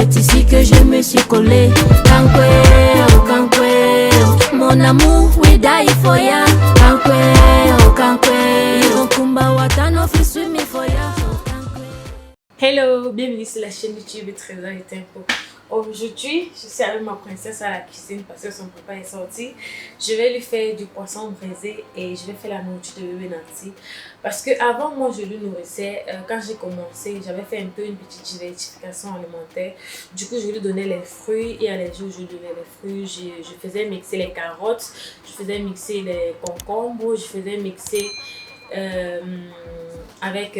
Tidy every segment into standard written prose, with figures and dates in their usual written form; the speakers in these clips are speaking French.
c'est ici que je me suis collé. Kankweo, mon amour, we die for ya. Kankweo, Irokumba watano fisumi for ya. Hello, bienvenue sur la chaîne YouTube Trésor et Tempo. Aujourd'hui, je suis avec ma princesse à la cuisine parce que son papa est sorti. Je vais lui faire du poisson braisé et je vais faire la nourriture de bébé Nancy. Parce que avant moi, je lui nourrissais. Quand j'ai commencé, j'avais fait un peu une petite diversification alimentaire. Du coup, je lui donnais les fruits et à les jours, je lui donnais les fruits. Je faisais mixer les carottes, je faisais mixer les concombres, je faisais mixer avec...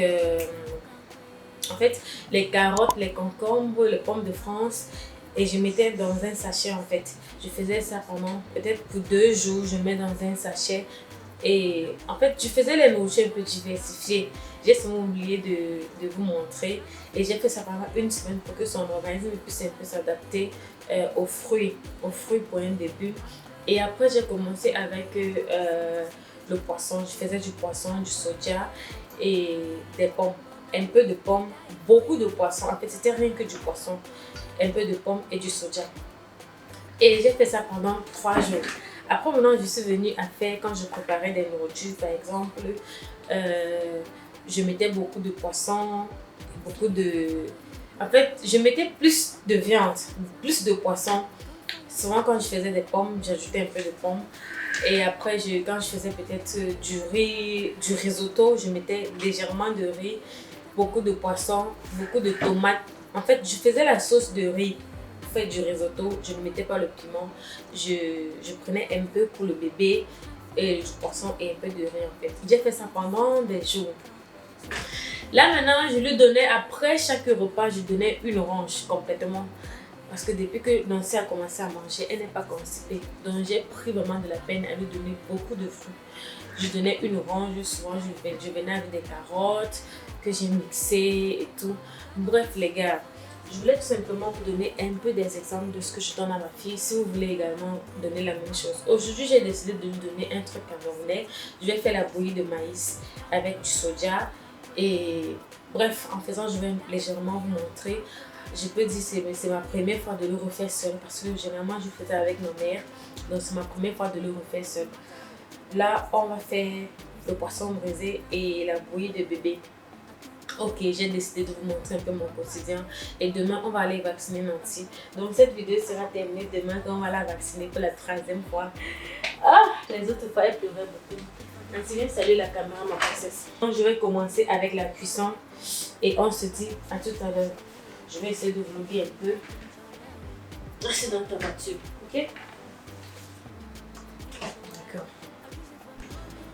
en fait, les carottes, les concombres, les pommes de France, et je mettais dans un sachet en fait. Je faisais ça pendant peut-être pour 2 jours, je mets dans un sachet. Et en fait, je faisais les nourritures un peu diversifiées. J'ai seulement oublié de vous montrer. Et j'ai fait ça pendant 1 semaine pour que son organisme puisse un peu s'adapter aux fruits pour un début. Et après, j'ai commencé avec le poisson. Je faisais du poisson, du soja et des pommes. Un peu de pommes, beaucoup de poissons. En fait, c'était rien que du poisson, un peu de pommes et du soja. Et j'ai fait ça pendant 3 jours. Après, maintenant, je suis venue à faire, quand je préparais des nourritures, par exemple, je mettais beaucoup de poissons, beaucoup de... En fait, je mettais plus de viande, plus de poissons. Souvent, quand je faisais des pommes, j'ajoutais un peu de pommes. Et après, quand je faisais peut-être du riz, du risotto, je mettais légèrement de riz. Beaucoup de poissons, beaucoup de tomates. En fait, je faisais la sauce de riz pour faire du risotto. Je ne mettais pas le piment. Je prenais un peu pour le bébé et du poisson et un peu de riz en fait. J'ai fait ça pendant des jours. Là maintenant, je lui donnais, après chaque repas, je donnais une orange complètement. Parce que depuis que Nancy a commencé à manger, elle n'est pas constipée. Donc j'ai pris vraiment de la peine à lui donner beaucoup de fruits. Je donnais une orange, souvent je venais avec des carottes que j'ai mixées et tout. Bref les gars, je voulais tout simplement vous donner un peu des exemples de ce que je donne à ma fille. Si vous voulez également donner la même chose. Aujourd'hui, j'ai décidé de lui donner un truc camerounais. Je vais faire la bouillie de maïs avec du soja. Et bref, en faisant, je vais légèrement vous montrer. Je peux dire que c'est ma première fois de le refaire seule parce que généralement je faisais avec ma mère. Donc c'est ma première fois de le refaire seule. Là, on va faire le poisson braisé et la bouillie de bébé. Ok, j'ai décidé de vous montrer un peu mon quotidien. Et demain, on va aller vacciner Nancy. Donc cette vidéo sera terminée demain quand on va la vacciner pour la 3e fois. Ah, les autres fois, elle pleuvait beaucoup. Nancy, viens saluer la caméra, ma princesse. Donc je vais commencer avec la cuisson. Et on se dit à tout à l'heure. Je vais essayer de vlogger un peu. Restez dans ta voiture, ok? D'accord.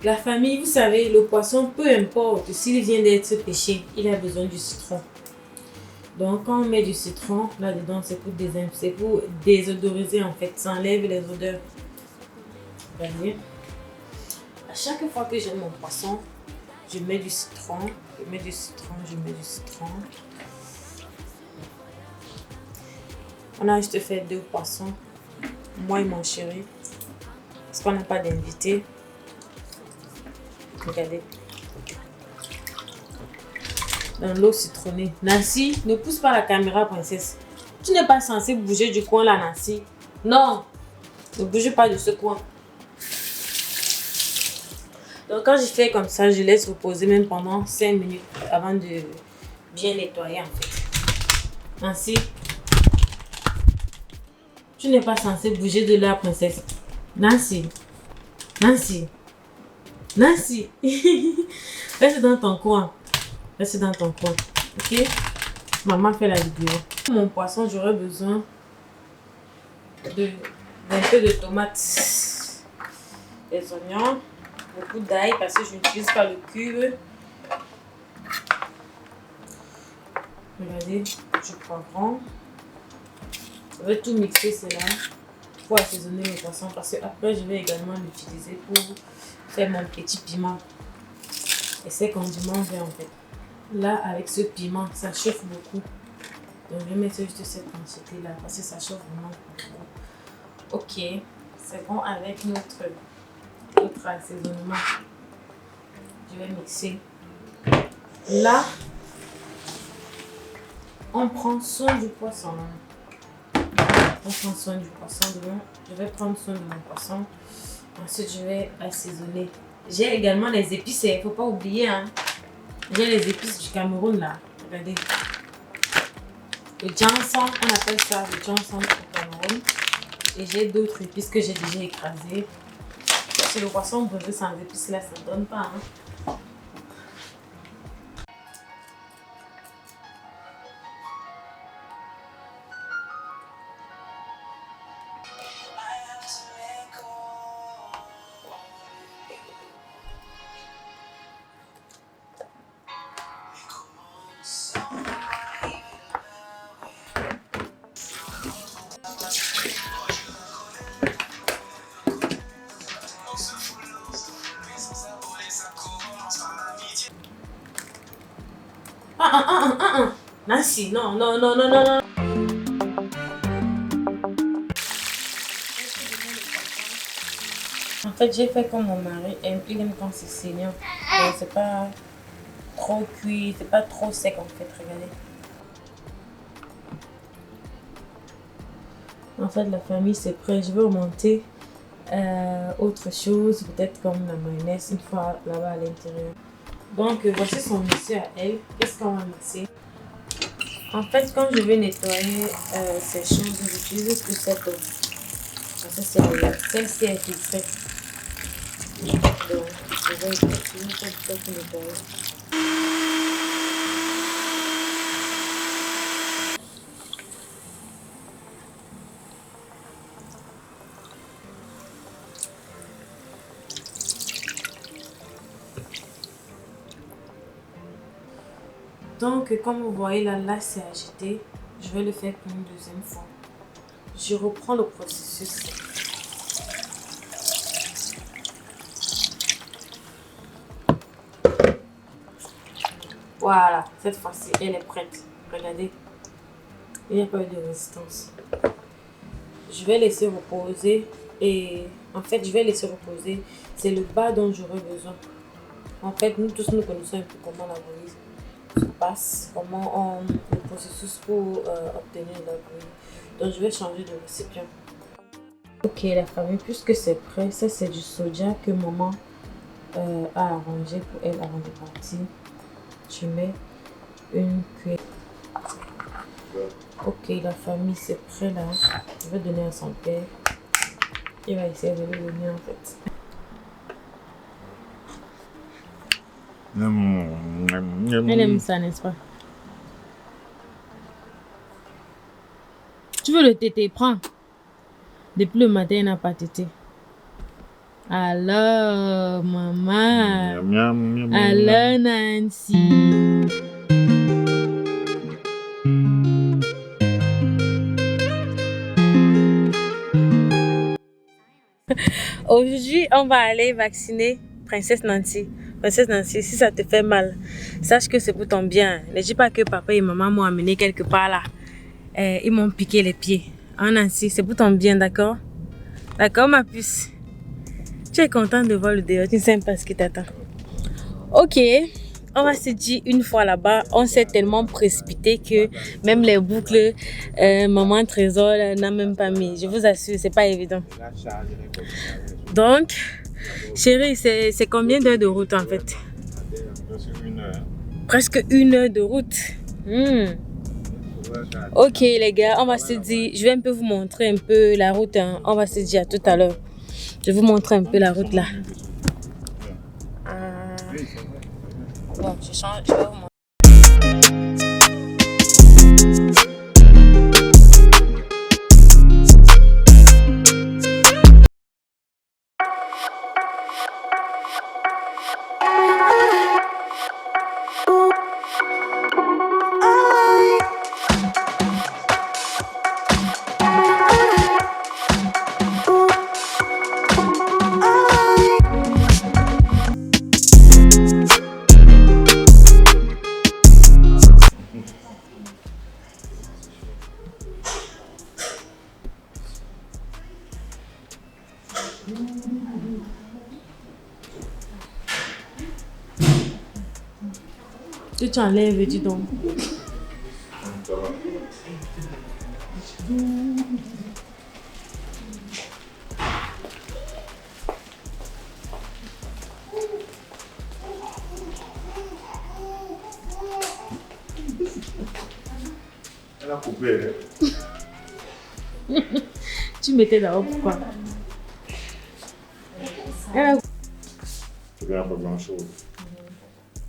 La famille, vous savez, le poisson, peu importe s'il vient d'être pêché, il a besoin du citron. Donc, quand on met du citron là-dedans, c'est pour désodoriser en fait. Ça enlève les odeurs. Vous voyez? À chaque fois que j'ai mon poisson, je mets du citron. Je mets du citron, je mets du citron. On a juste fait 2 poissons, moi et mon chéri, parce qu'on n'a pas d'invité. Regardez. Dans l'eau citronnée. Nancy, ne pousse pas la caméra, princesse. Tu n'es pas censée bouger du coin là, Nancy. Non, ne bouge pas de ce coin. Donc quand je fais comme ça, je laisse reposer même pendant 5 minutes avant de bien nettoyer en fait. Nancy. Tu n'es pas censée bouger de là, princesse. Nancy. Nancy. Nancy. Reste dans ton coin. Reste dans ton coin. Ok? Maman fait la vidéo. Mon poisson, j'aurais besoin d'un peu de tomates. Des oignons. Beaucoup d'ail parce que je n'utilise pas le cube. Regardez, du poivron. Je vais tout mixer cela pour assaisonner le poisson parce que après je vais également l'utiliser pour faire mon petit piment et ces condiments verts en fait. Là avec ce piment ça chauffe beaucoup, donc je vais mettre juste cette quantité là parce que ça chauffe vraiment beaucoup. Ok, c'est bon avec notre assaisonnement. Je vais mixer. Là on prend soin du poisson. On prend soin du poisson. Je vais prendre soin de mon poisson. Ensuite, je vais assaisonner. J'ai également les épices, il ne faut pas oublier. Hein. J'ai les épices du Cameroun là. Regardez. Le janson, on appelle ça le janson au Cameroun. Et j'ai d'autres épices que j'ai déjà écrasées. Parce que le poisson brûlé sans épices là, ça ne donne pas. Hein. Nancy, non. En fait, j'ai fait comme mon mari. Il aime quand c'est saignant. C'est pas trop cuit, c'est pas trop sec en fait. Regardez. En fait, la famille c'est prêt. Je vais augmenter autre chose, peut-être comme la mayonnaise une fois là-bas à l'intérieur. Donc, voici son monsieur à elle. Qu'est-ce qu'on va masser? En fait, quand je vais nettoyer ces choses, j'utilise plus cette eau. Ça, c'est celle-ci est filtrée. Donc, je vais utiliser cette eau pour nettoyer. Donc, comme vous voyez là c'est agité. Je vais le faire pour une deuxième fois. Je reprends le processus. Voilà, cette fois-ci, elle est prête. Regardez, il n'y a pas eu de résistance. Je vais laisser reposer et en fait, je vais laisser reposer. C'est le bas dont j'aurai besoin. En fait, nous tous, nous connaissons un peu comment la bouillie se passe, comment le processus pour obtenir la bouillie. Donc, je vais changer de récipient. Ok, la famille, puisque c'est prêt, ça c'est du soja que maman a arrangé pour elle avant de partir. Je mets une cuillère. Ok, la famille, c'est prêt là. Je vais donner à son père. Il va essayer de le donner en fait. Elle aime ça, n'est-ce pas? Tu veux le tété? Prends. Depuis le matin, il n'a pas tété. Alors, maman. Alors, Nancy. Aujourd'hui, on va aller vacciner Princesse Nancy. Princesse Nancy, si ça te fait mal, sache que c'est pour ton bien. Ne dis pas que papa et maman m'ont amené quelque part là. Ils m'ont piqué les pieds. Hein, Nancy, c'est pour ton bien, d'accord? D'accord, ma puce? Tu es contente de voir le dehors, tu ne sais pas ce qui t'attend. Ok, on va se dire une fois là-bas, on s'est tellement précipité que même les boucles, maman Trésor n'a même pas mis. Je vous assure, c'est pas évident. Donc, chérie, c'est combien d'heures de route en fait? Presque 1 heure de route. Ok les gars, on va se dire, je vais un peu vous montrer un peu la route. Hein. On va se dire à tout à l'heure. Je vais vous montrer un peu la route là. Bon, je change, je vais vous montrer. Tu t'enlèves, dis donc. Elle a coupé. Tu mettais d'abord pourquoi? Tu regardes pas grand chose.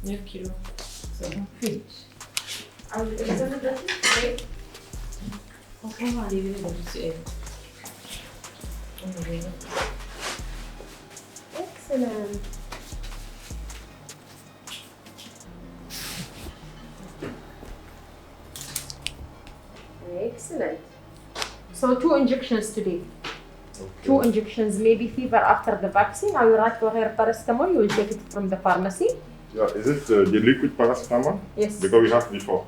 9 kilos. C'est bon. On va arriver là-dessus. Excellent. Excellent. So 2 injections today. Okay. 2 injections, maybe fever after the vaccine. I will write for her paracetamol. You will take it from the pharmacy. Yeah, is it the liquid paracetamol? Yes. Because we have before.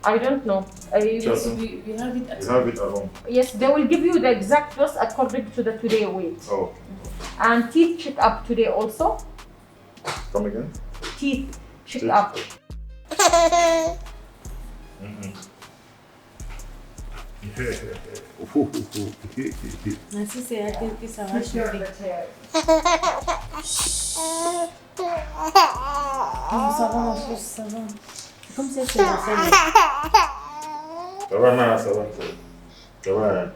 I don't know. Yes. We have it at We have it at home. Yes, they will give you the exact dose according to the today weight. Oh, And teeth check up today also. come again? Teeth check Teeth. up. Nancy, c'est à quel que ça va chauffer. Oh, ça va, ma fille, ça va. C'est comme si c'est la salle. Ça va, Nana, ça va. Ça va, hein?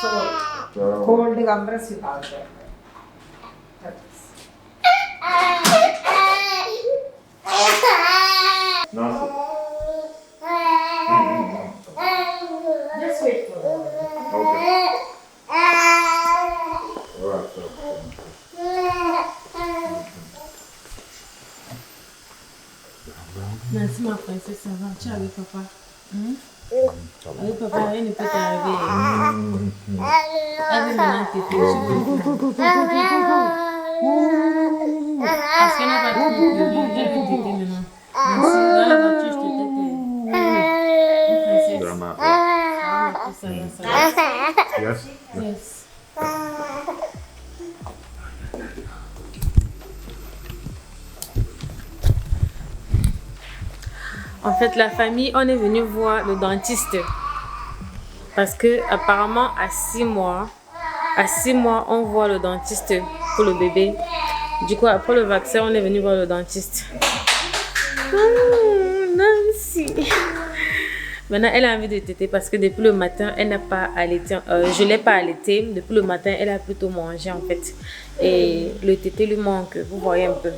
So Ça va. cold compress you have there. Non, Just wait for a moment. c'est... Ok. Ça va, ça va. Nancy, ma princesse, ça va. Tu es avec papa. Avec papa, rien ne peut t'arriver. Elle veut maintenant téter. Parce qu'elle n'a pas trop de pleurer. Elle veut téter maintenant. Nancy, dans la voiture, je te tète. Une princesse. Drama. Ça va. Yes? Yes. En fait, la famille, on est venu voir le dentiste. Parce que apparemment, à 6 mois, on voit le dentiste pour le bébé. Du coup, après le vaccin, on est venu voir le dentiste. Nancy. Maintenant, elle a envie de téter parce que depuis le matin, elle n'a pas allaité. Je ne l'ai pas allaité. Depuis le matin, elle a plutôt mangé en fait. Et le tété lui manque, vous voyez un peu.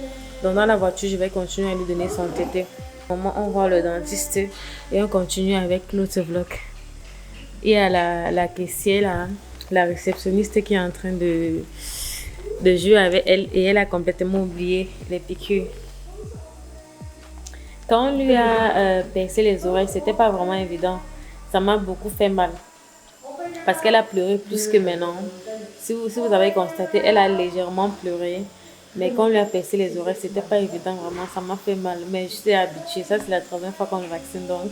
Donc dans la voiture, je vais continuer à lui donner son tété. Au moment où on voit le dentiste et on continue avec l'autre vlog. Il y a la caissière, la réceptionniste qui est en train de jouer avec elle et elle a complètement oublié les piqûres. Quand on lui a percé les oreilles, c'était pas vraiment évident. Ça m'a beaucoup fait mal. Parce qu'elle a pleuré plus que maintenant. Si vous avez constaté, elle a légèrement pleuré. Mais quand on lui a percé les oreilles, c'était pas évident vraiment. Ça m'a fait mal. Mais je suis habituée. Ça, c'est la 3e fois qu'on le vaccine. Donc,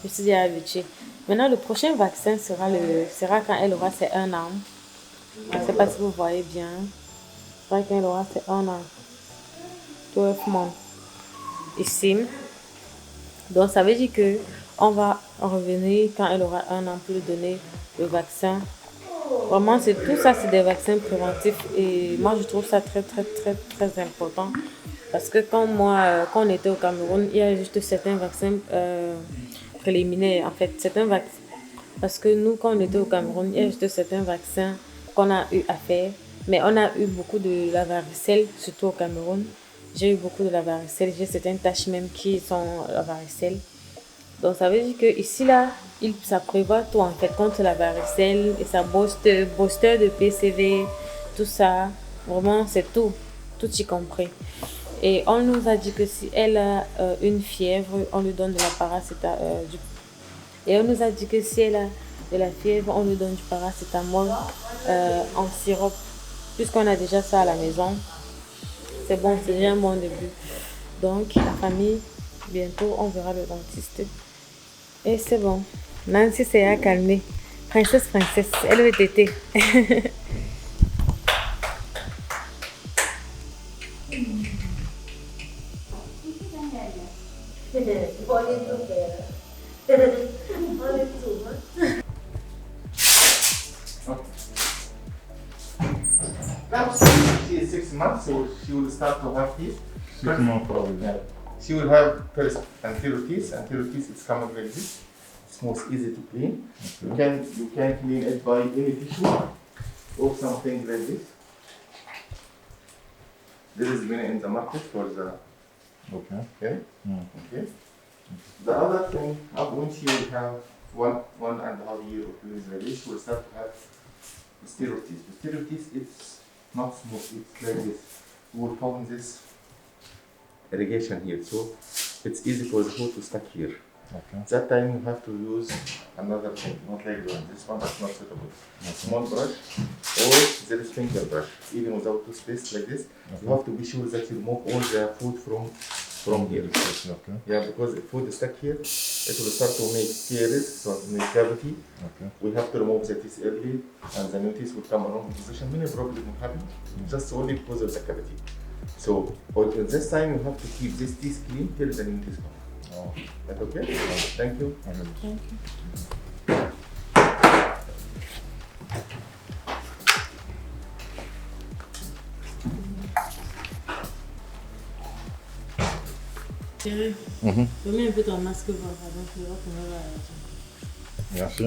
je suis déjà habituée. Maintenant, le prochain vaccin sera quand elle aura ses 1 an. Je ne sais pas si vous voyez bien. C'est vrai quand elle aura ses 1 an. 12 months. Ici. Donc ça veut dire que on va revenir quand elle aura 1 an pour lui donner le vaccin. Vraiment, tout ça, c'est des vaccins préventifs et moi je trouve ça très important parce que quand on était au Cameroun, il y a juste certains vaccins préliminaires en fait, certains vaccins parce que nous quand on était au Cameroun, il y a juste certains vaccins qu'on a eu à faire, mais on a eu beaucoup de la varicelle, surtout au Cameroun. J'ai eu beaucoup de la varicelle, j'ai certaines taches même qui sont la varicelle. Donc ça veut dire que ici là, ça prévoit tout en fait contre la varicelle et ça booster de PCV, tout ça. Vraiment c'est tout y compris. Et on nous a dit que si elle a une fièvre, on lui donne de la paracétamol. Et on nous a dit que si elle a de la fièvre, on lui donne du paracétamol en sirop. Puisqu'on a déjà ça à la maison. C'est bon, c'est déjà un bon début. Donc, la famille, bientôt, on verra le dentiste. Et c'est bon. Nancy s'est calmée. Princesse, elle veut téter. Now she is 6 months, so she will start to have teeth. 6 months probably. Yeah. She will have first anterior teeth. Anterior teeth it's coming like this. Smooth, easy to clean. Okay. You can clean it by any tissue or something like this. This is been in the market for the okay. Okay. The other thing, when she will have 1.5 years or 2 years like she will start to have posterior teeth. Posterior teeth, it's not smooth, it's like this. We will found this irrigation here, so it's easy for the food to stuck here. Okay. That time you have to use another thing, not like the one. This one is not suitable. A small brush or there is finger brush. Even without toothpaste like this, you have to be sure that you remove all the food from here. Okay. Yeah, because if food is stuck here, it will start to make caries, so to make cavity. Okay. We have to remove the teeth early, and the new teeth will come around the position. Many problems will happen, just only because of the cavity. So, at this time, you have to keep this teeth clean till the new teeth come. Oh. That okay? Thank you. Okay. Thierry, remets un peu ton masque pour avant que l'autre me va. Merci.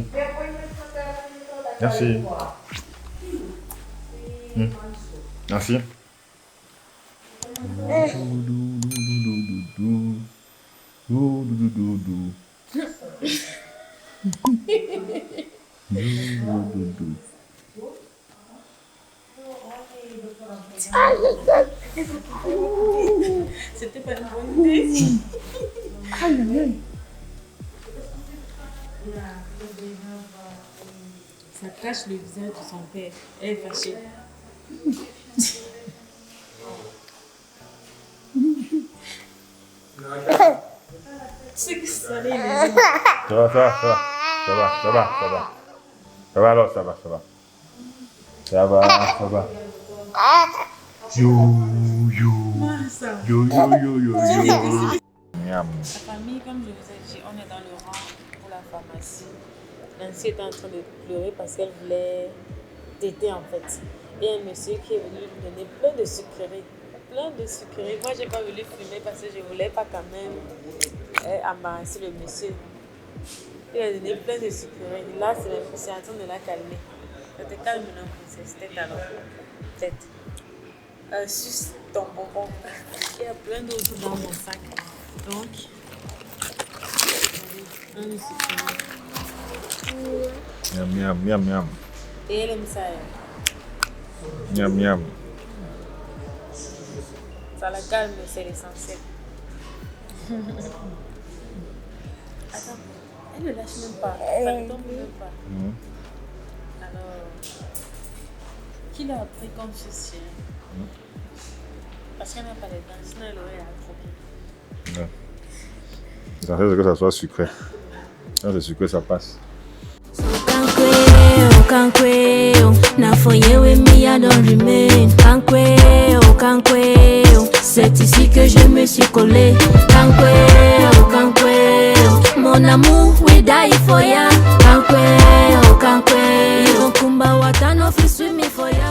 Merci. Merci. C'était pas une bonne idée. Ça cache le visage de son père. Elle est fâchée. C'est que ça allait les yeux. Ça va. Ça va alors, ça va. Ça va. Yo. Miam. La famille, comme je vous ai dit, on est dans le rang pour la pharmacie. Nancy était en train de pleurer parce qu'elle voulait téter en fait. Et un monsieur qui est venu lui donner plein de sucreries. Moi, j'ai pas voulu fumer parce que je voulais pas quand même embarrasser le monsieur. Il a donné plein de sucreries. Là, c'est en train de la calmer. Ça te calme maintenant, princesse. Tête alors. Tête. Suce ton bonbon. Il y a plein d'autres dans mon sac. Donc, un sucrerie. Miam. Et elle aime ça. Miam. Ça la calme, c'est l'essentiel. Attends, elle ne lâche même pas. Ça ne tombe même pas. Alors, qui l'a appris comme ceci? Parce qu'elle n'a pas les dents, sinon elle aurait attrapé. Ouais. L'essentiel c'est que ça soit sucré. Quand c'est sucré, ça passe. Kankweo, now for you with me I don't remain. Kankweo, c'est ici que je me suis collé. Kankweo, mon amour, we die for ya. Kankweo, Kumba watano fi swim me for ya.